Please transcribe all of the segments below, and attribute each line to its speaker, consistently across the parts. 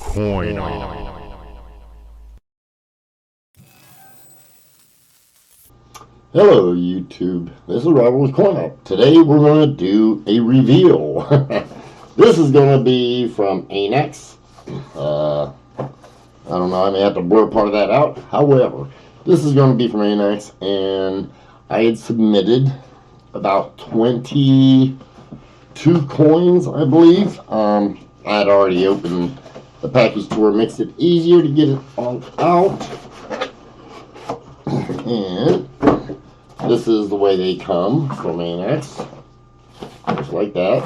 Speaker 1: Coin.
Speaker 2: Hello YouTube, this is Robert with CoinUp. Today we're going to do a reveal. This is going to be from ANACS. I don't know, I may have to blur part of that out. However, this is going to be from ANACS, and I had submitted about 22 coins, I believe. I had already opened the package tour, makes it easier to get it all out. And this is the way they come from ANACS, just like that.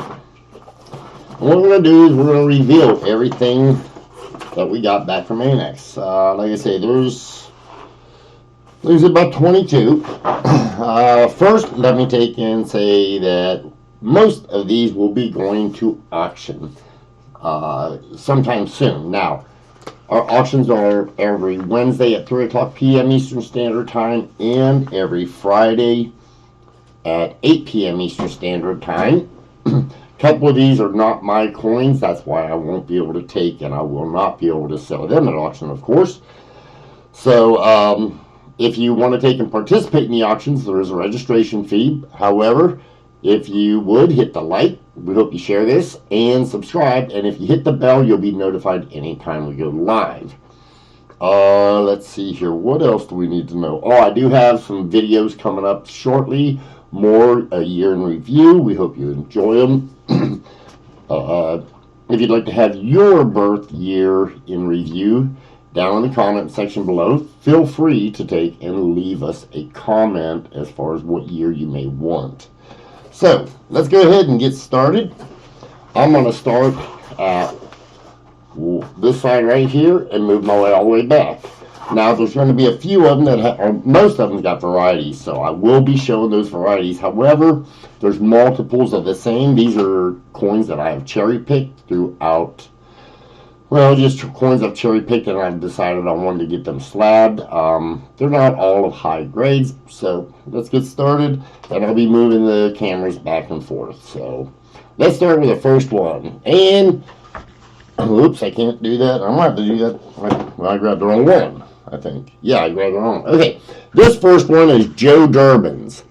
Speaker 2: And what we're going to do is we're going to reveal everything that we got back from ANACS. Like I say, there's about 22. First, let me take and say that most of these will be going to auction sometime soon. Now, our auctions are every Wednesday at 3 o'clock p.m. Eastern Standard Time and every Friday at 8 p.m. Eastern Standard Time. A couple of these are not my coins. That's why I won't be able to take, and I will not be able to sell them at auction, of course. So if you want to take and participate in the auctions, there is a registration fee. However, if you would, hit the like. We hope you share this and subscribe. And if you hit the bell, you'll be notified anytime we go live. Let's see here. What else do we need to know? Oh, I do have some videos coming up shortly. More a year in review. We hope you enjoy them. If you'd like to have your birth year in review, down in the comment section below, feel free to take and leave us a comment as far as what year you may want. So, let's go ahead and get started. I'm going to start at this side right here and move my way all the way back. Now, there's going to be a few of them that most of them got varieties, so I will be showing those varieties. However, there's multiples of the same. These are coins that I have cherry-picked throughout. Well, just coins I've cherry-picked, and I've decided I wanted to get them slabbed. They're not all of high grades, so let's get started. And I'll be moving the cameras back and forth. So let's start with the first one. And, oops, I can't do that. I'm going to have to do that. Well, I grabbed the wrong one, I think. Yeah, I grabbed the wrong one. Okay, this first one is Joe Durbin's.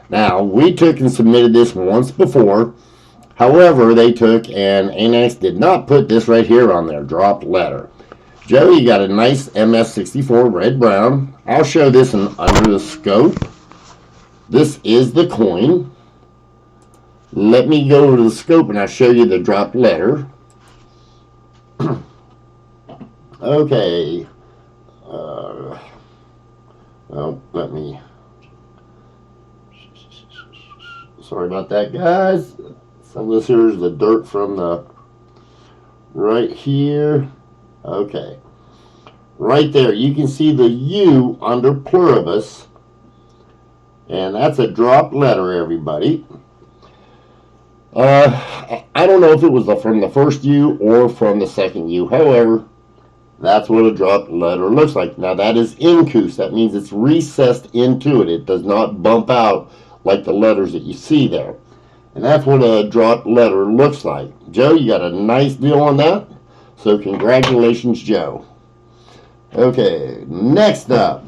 Speaker 2: Now, we took and submitted this once before. However, they took and ANACS did not put this right here on their dropped letter. Joe, you got a nice MS64 red-brown. I'll show this under the scope. This is the coin. Let me go over to the scope and I'll show you the dropped letter. Okay. Well, let me... Sorry about that, guys. Some of this here is the dirt from the right here. Okay. Right there, you can see the U under pluribus. And that's a dropped letter, everybody. I don't know if it was from the first U or from the second U. However, that's what a dropped letter looks like. Now, that is incus. That means it's recessed into it. It does not bump out like the letters that you see there. And that's what a dropped letter looks like. Joe, you got a nice deal on that. So congratulations, Joe. Okay, next up.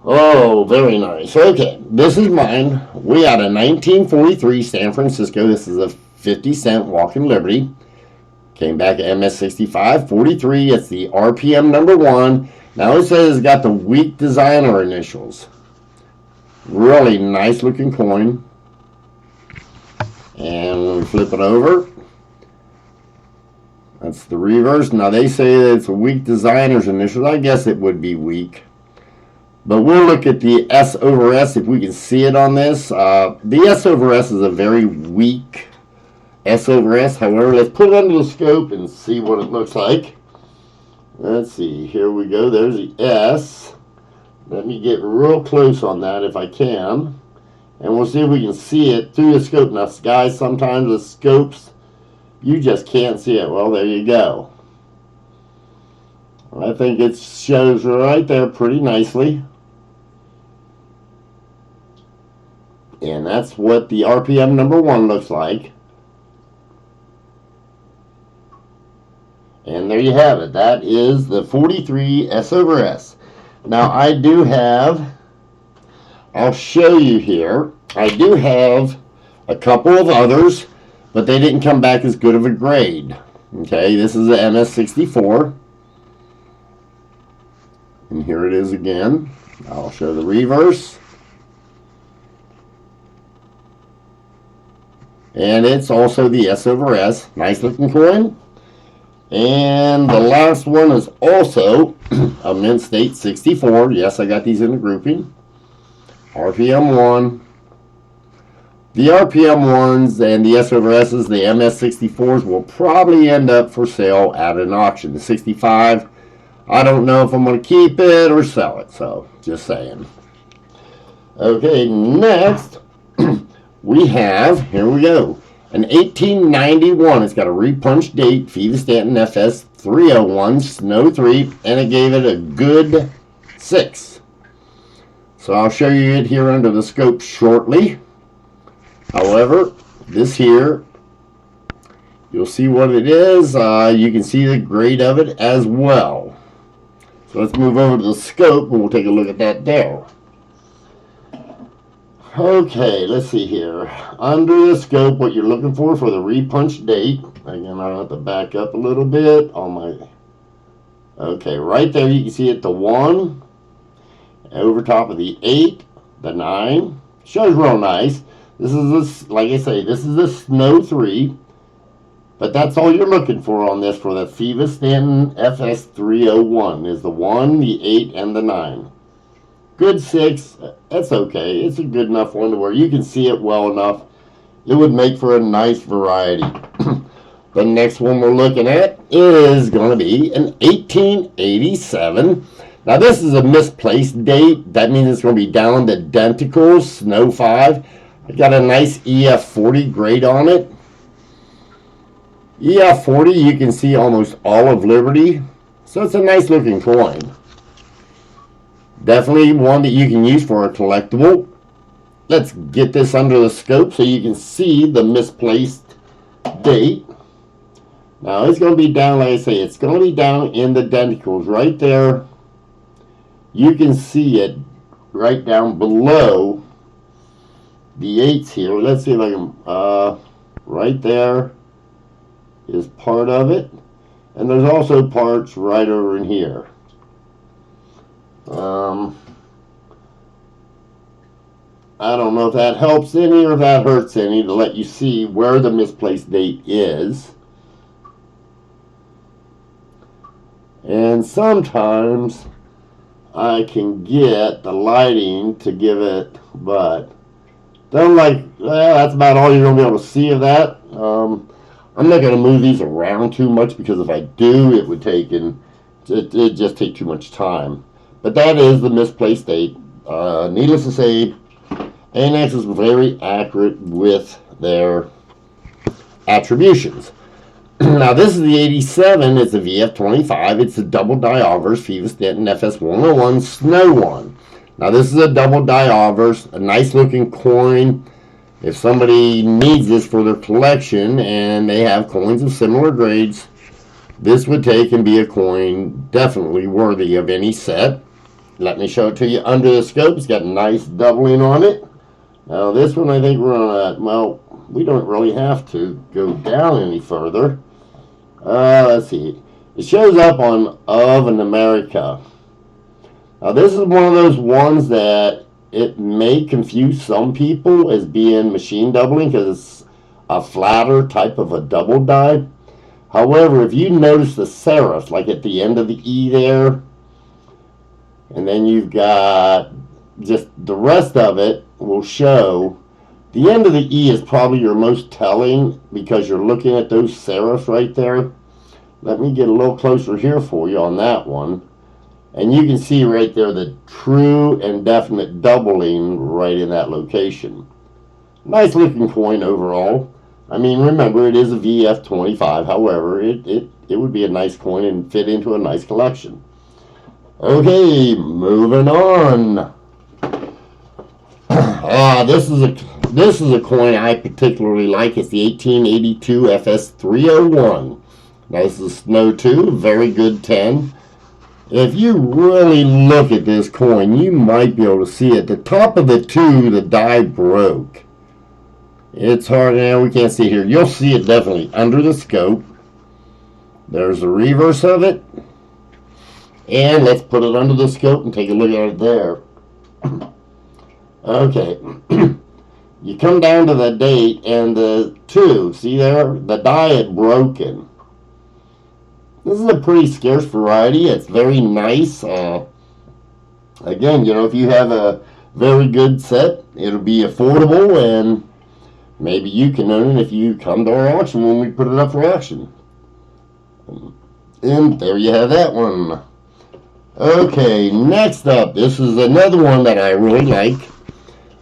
Speaker 2: Oh, very nice. Okay, this is mine. We got a 1943 San Francisco. This is a 50-cent Walking Liberty. Came back at MS65 43. It's the RPM number 1. Now it says it's got the weak designer initials. Really nice looking coin. And we flip it over. That's the reverse. Now they say that it's a weak designer's initials. I guess it would be weak. But we'll look at the S over S if we can see it on this. The S over S is a very weak S over S. However, let's put it under the scope and see what it looks like. Let's see. Here we go. There's the S. Let me get real close on that if I can. And we'll see if we can see it through the scope. Now, guys, sometimes the scopes, you just can't see it. Well, there you go. I think it shows right there pretty nicely. And that's what the RPM number 1 looks like. And there you have it. That is the 43 S/S. Now I do have, I'll show you here, I do have a couple of others, but they didn't come back as good of a grade. Okay, this is the MS-64. And here it is again. I'll show the reverse. And it's also the S/S. Nice looking coin. And the last one is also a Mint State 64. Yes, I got these in the grouping. RPM 1. The RPM 1s and the S/S's, the MS-64s, will probably end up for sale at an auction. The 65, I don't know if I'm going to keep it or sell it, so just saying. Okay, next we have, here we go, an 1891. It's got a repunch date, Feva Stanton FS 301, Snow 3, and it gave it a good 6. So I'll show you it here under the scope shortly. However, this here, you'll see what it is. You can see the grade of it as well. So let's move over to the scope and we'll take a look at that there. Okay, let's see here. Under the scope, what you're looking for the repunch date. Again, I have to back up a little bit on my... Okay, right there you can see it, the 1. Over top of the 8, the 9. Shows real nice. This is this, like I say, this is the Snow 3. But that's all you're looking for on this for the Feva Stanton FS 301 is the 1, the 8, and the 9. Good 6. That's okay. It's a good enough one to where you can see it well enough. It would make for a nice variety. The next one we're looking at is going to be an 1887. Now this is a misplaced date. That means it's going to be down to denticles, Snow 5. It got a nice EF40 grade on it. EF40, you can see almost all of Liberty. So it's a nice looking coin. Definitely one that you can use for a collectible. Let's get this under the scope so you can see the misplaced date. Now it's going to be down, like I say, it's going to be down in the denticles right there. You can see it right down below the 8s here. Let's see if I can, right there is part of it. And there's also parts right over in here. I don't know if that helps any or if that hurts any to let you see where the misplaced date is. And sometimes I can get the lighting to give it, but then that's about all you're going to be able to see of that. I'm not going to move these around too much because if I do, it would it'd just take too much time. But that is the misplaced date. Needless to say, ANACS is very accurate with their attributions. Now this is the 87. It's a VF25. It's a double die obverse Feva Stanton FS 101 Snow 1. Now this is a double die obverse, a nice looking coin. If somebody needs this for their collection and they have coins of similar grades, this would take and be a coin definitely worthy of any set. Let me show it to you under the scope. It's got nice doubling on it. Now this one I think we're on well, we don't really have to go down any further. Let's see. It shows up on Of in America. Now this is one of those ones that it may confuse some people as being machine doubling because it's a flatter type of a double die. However, if you notice the serif, like at the end of the E there, and then you've got just the rest of it will show. The end of the E is probably your most telling because you're looking at those serifs right there. Let me get a little closer here for you on that one. And you can see right there the true and definite doubling right in that location. Nice looking coin overall. I mean, remember, it is a VF25. However, it would be a nice coin and fit into a nice collection. Okay, moving on. This is a coin I particularly like. It's the 1882 FS 301. Now this is Snow 2, very good 10. If you really look at this coin, you might be able to see at the top of the 2, the die broke. It's hard now, we can't see here. You'll see it definitely under the scope. There's the reverse of it. And let's put it under the scope and take a look at it there. Okay. You come down to the date and the 2, see there? The die had broken. This is a pretty scarce variety. It's very nice. Again, you know, if you have a very good set, it'll be affordable, and maybe you can earn it if you come to our auction when we put it up for auction. And there you have that one. Okay, next up, this is another one that I really like.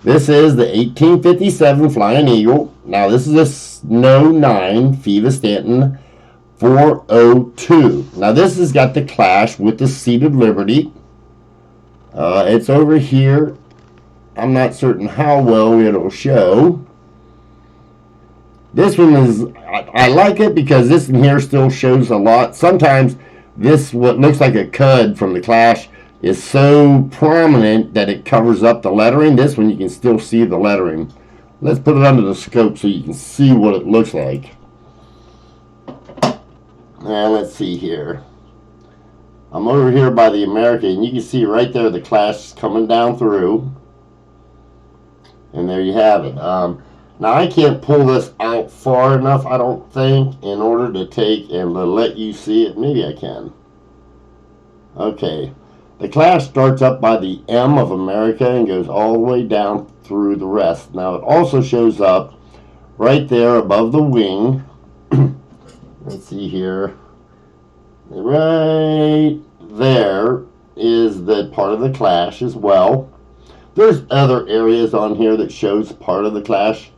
Speaker 2: This is the 1857 Flying Eagle. Now, this is a Snow 9 Feva Stanton 402. Now, this has got the clash with the Seated Liberty. It's over here. I'm not certain how well it'll show. This one is, I like it because this in here still shows a lot. Sometimes this, what looks like a cud from the clash, is so prominent that it covers up the lettering. This one you can still see the lettering. Let's put it under the scope so you can see what it looks like. Now let's see here. I'm over here by the American, and you can see right there the clash coming down through. And there you have it. Now I can't pull this out far enough, I don't think, in order to take and to let you see it. Maybe I can. Okay. The clash starts up by the M of America and goes all the way down through the rest. Now it also shows up right there above the wing. Let's see here. Right there is the part of the clash as well. There's other areas on here that shows part of the clash.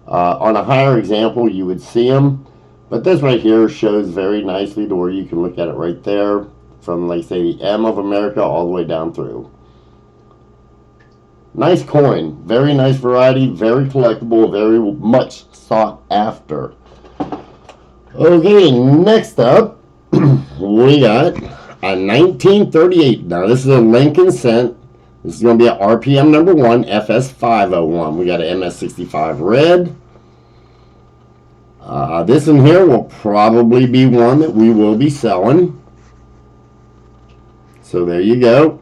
Speaker 2: On a higher example, you would see them. But this right here shows very nicely to where you can look at it right there. From, like, say, the M of America all the way down through. Nice coin. Very nice variety. Very collectible. Very much sought after. Okay, next up, we got a 1938. Now, this is a Lincoln cent. This is going to be a RPM number 1, FS501. We got an MS65 red. This in here will probably be one that we will be selling. So there you go.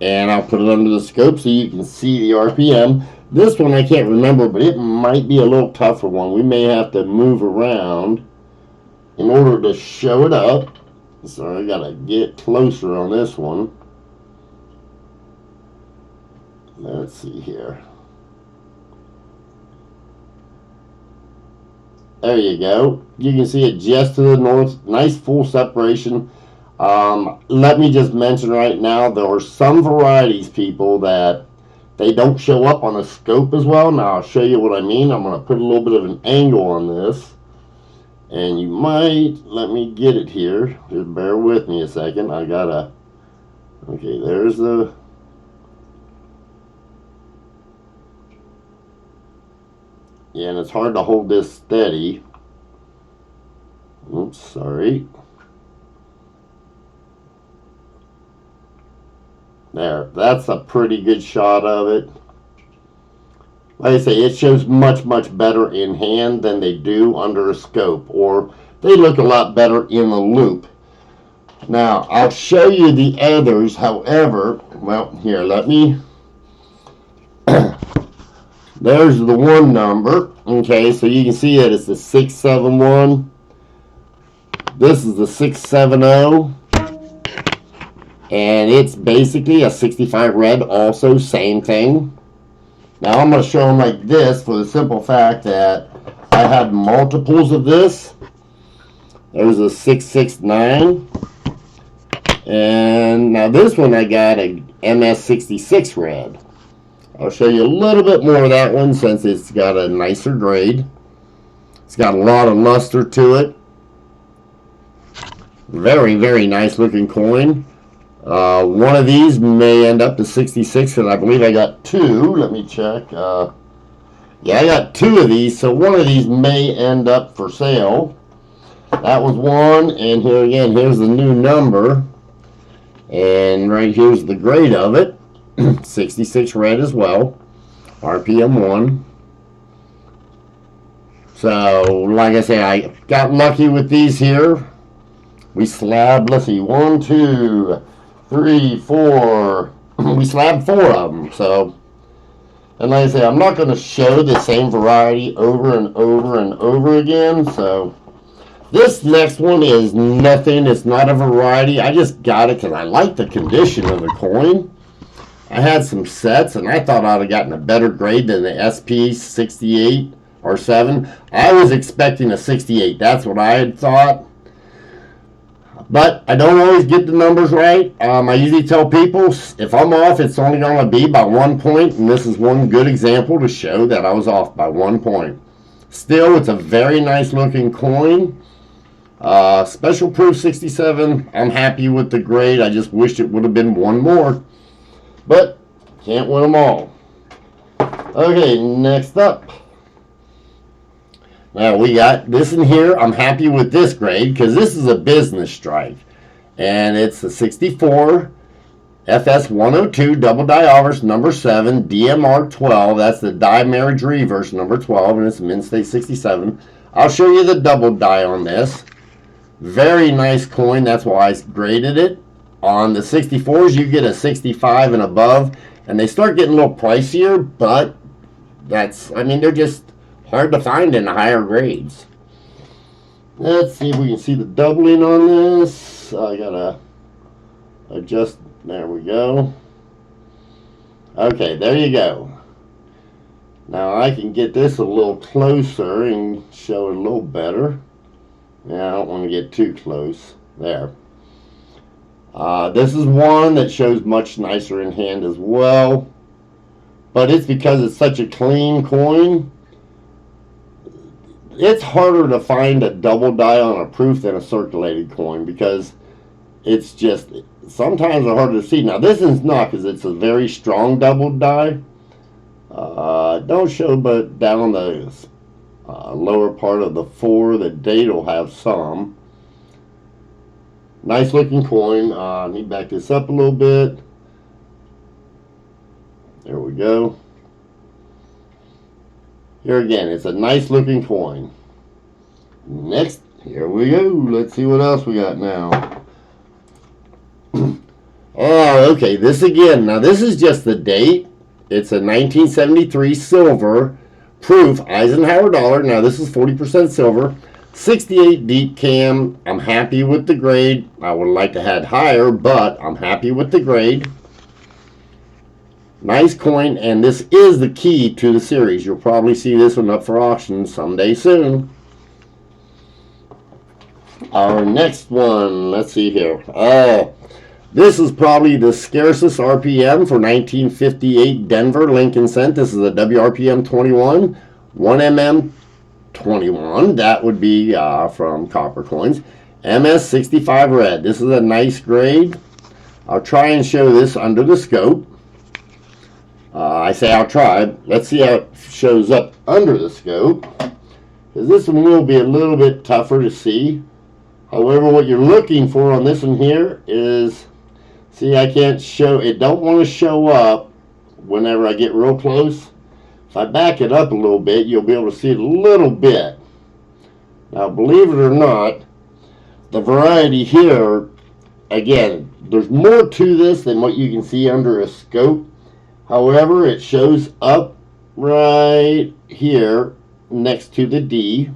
Speaker 2: And I'll put it under the scope so you can see the RPM. This one I can't remember, but it might be a little tougher one. We may have to move around in order to show it up. So I gotta get closer on this one. Let's see here. There you go. You can see it just to the north. Nice full separation. Let me just mention right now, there are some varieties, people, that they don't show up on the scope as well. Now, I'll show you what I mean. I'm going to put a little bit of an angle on this. And you might, let me get it here. Just bear with me a second. I got to, okay, there's the, yeah, and it's hard to hold this steady. Oops, sorry. There, that's a pretty good shot of it. Like I say, it shows much, much better in hand than they do under a scope, or they look a lot better in the loop. Now, I'll show you the others, however, well, here, let me, there's the one number, okay, so you can see that it's the 671. This is the 670. And it's basically a 65 red, also same thing. Now I'm going to show them like this for the simple fact that I had multiples of this. There's a 669. And now this one I got a MS66 red. I'll show you a little bit more of that one since it's got a nicer grade. It's got a lot of luster to it. Very, very nice looking coin. One of these may end up to 66, and I believe I got two. Let me check. Yeah, I got two of these, so one of these may end up for sale. That was one, and here again, here's the new number. And right here's the grade of it. 66 red as well. RPM 1. So, like I say, I got lucky with these here. We slabbed, let's see, 1, 2, 3, 4. We slabbed 4 of them. So, and like I say, I'm not going to show the same variety over and over and over again. So, this next one is nothing. It's not a variety. I just got it because I like the condition of the coin. I had some sets, and I thought I'd have gotten a better grade than the SP 68 or 7. I was expecting a 68. That's what I had thought. But I don't always get the numbers right. I usually tell people if I'm off, it's only going to be by 1 point, and this is one good example to show that I was off by 1 point. Still, it's a very nice looking coin. Special proof 67. I'm happy with the grade. I just wished it would have been one more. But can't win them all. Okay, next up. Now we got this in here. I'm happy with this grade because this is a business strike. And it's the 64 FS 102 double die obverse number 7 DMR 12. That's the die marriage reverse number 12, and it's a Misplaced 67. I'll show you the double die on this. Very nice coin. That's why I graded it. On the 64s, you get a 65 and above, and they start getting a little pricier, but that's, I mean, they're just hard to find in the higher grades. Let's see if we can see the doubling on this. I gotta adjust. There we go. Okay, there you go. Now I can get this a little closer and show it a little better. Yeah, I don't want to get too close. There. This is one that shows much nicer in hand as well. But it's because it's such a clean coin. It's harder to find a double die on a proof than a circulated coin because it's just, sometimes they're harder to see. Now this is not because it's a very strong double die. Don't show, but down on the lower part of the 4, the date will have some. Nice looking coin. Let me back this up a little bit. There we go. Here again, it's a nice looking coin. Next, here we go. Let's see what else we got now. Oh, okay, this again. Now this is just the date. It's a 1973 silver proof Eisenhower dollar. Now this is 40% silver. 68 deep cam. I'm happy with the grade. I would like to have higher, but I'm happy with the grade. Nice coin, and this is the key to the series. You'll probably see this one up for auction someday soon. Our next one, let's see here. This is probably the scarcest RPM for 1958 Denver Lincoln cent. This is a WRPM 21, 1mm 21. That would be from copper coins. MS 65 red. This is a nice grade. I'll try and show this under the scope. I say I'll try. Let's see how it shows up under the scope, because this one will be a little bit tougher to see. However, what you're looking for on this one here is, see, I can't show it. Don't want to show up whenever I get real close. If I back it up a little bit, you'll be able to see it a little bit. Now, believe it or not, the variety here, again, there's more to this than what you can see under a scope. However, it shows up right here next to the D.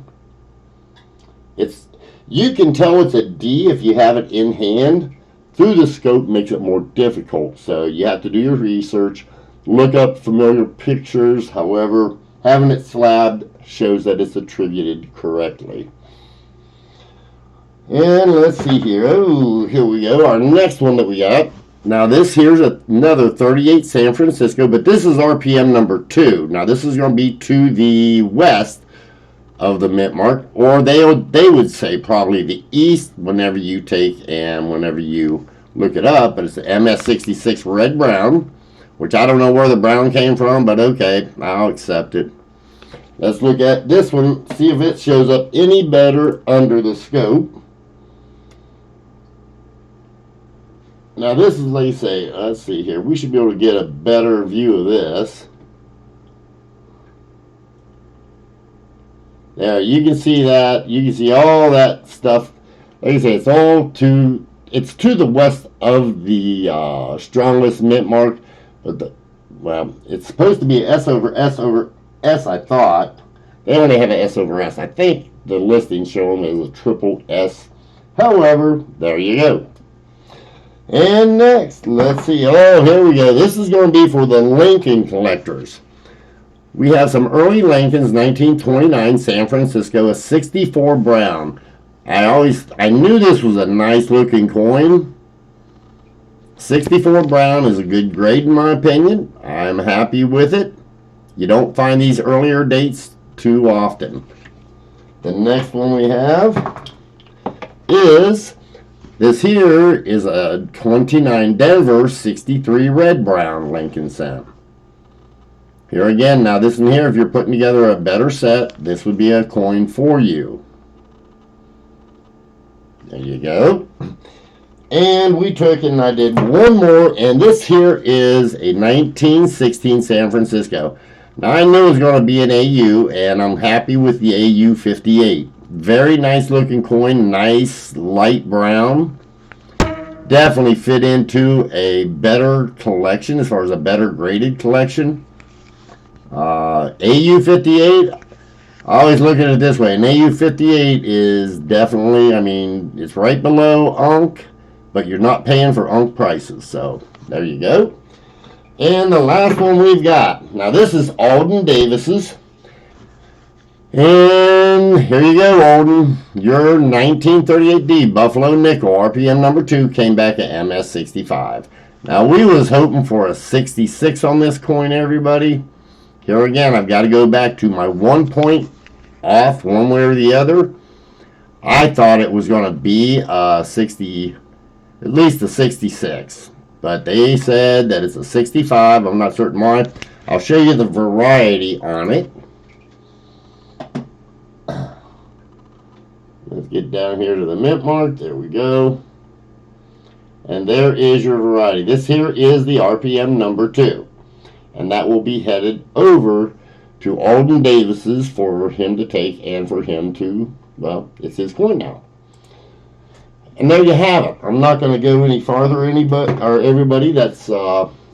Speaker 2: You can tell it's a D if you have it in hand. Through the scope makes it more difficult, so you have to do your research, look up familiar pictures. However, having it slabbed shows that it's attributed correctly. And let's see here. Oh, here we go. Our next one that we got. Now this here's another 38 San Francisco, but this is RPM number 2. Now this is going to be to the west of the mint mark, or they would say probably the east whenever you take and whenever you look it up. But it's the MS66 red brown, which I don't know where the brown came from, but okay, I'll accept it. Let's look at this one, see if it shows up any better under the scope. Now this is, like I say, let's see here. We should be able to get a better view of this. There, you can see that. You can see all that stuff. Like I say, it's to the west of the strongest mint mark, but well, it's supposed to be S over S over S, I thought. They only have an S over S. I think the listings show them as a triple S. However, there you go. And next, let's see. Oh, here we go. This is going to be for the Lincoln collectors. We have some early Lincolns, 1929 San Francisco, a 64 brown. I knew this was a nice looking coin. 64 brown is a good grade in my opinion. I'm happy with it. You don't find these earlier dates too often. The next one we have is, this here is a 29 Denver 63 red brown Lincoln cent. Here again, now this one here, if you're putting together a better set, this would be a coin for you. There you go. And we took and I did one more, and this here is a 1916 San Francisco. Now I knew it was going to be an AU, and I'm happy with the AU 58. Very nice looking coin, nice light brown. Definitely fit into a better collection, as far as a better graded collection. AU 58, I always look at it this way. An AU 58 is definitely, I mean, it's right below UNC, but you're not paying for UNC prices. So there you go. And the last one we've got. Now this is Alden Davis's. And here you go, Alden. Your 1938D Buffalo Nickel, RPM number 2, came back at MS65. Now we was hoping for a 66 on this coin, everybody. Here again, I've got to go back to my 1 point off one way or the other. I thought it was going to be a 60, at least a 66. But they said that it's a 65. I'm not certain why. I'll show you the variety on it. Let's get down here to the mint mark. There we go. And there is your variety. This here is the RPM number 2. And that will be headed over to Alden Davis's for him to take and for him to, well, it's his coin now. And there you have it. I'm not going to go any farther, everybody. That's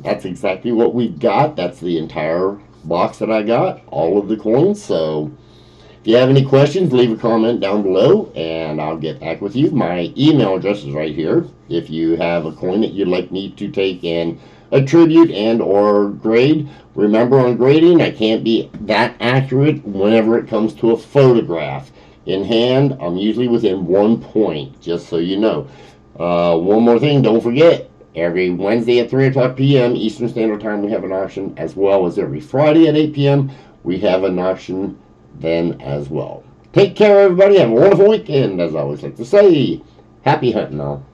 Speaker 2: exactly what we've got. That's the entire box that I got, all of the coins. So if you have any questions, leave a comment down below, and I'll get back with you. My email address is right here. If you have a coin that you'd like me to take and attribute and or grade. Remember, on grading, I can't be that accurate whenever it comes to a photograph. In hand, I'm usually within 1 point, just so you know. One more thing, don't forget, every Wednesday at 3 o'clock p.m. Eastern Standard Time, we have an auction, as well as every Friday at 8 p.m. we have an auction then as well. Take care, everybody. Have a wonderful weekend. As I always like to say, happy hunting all.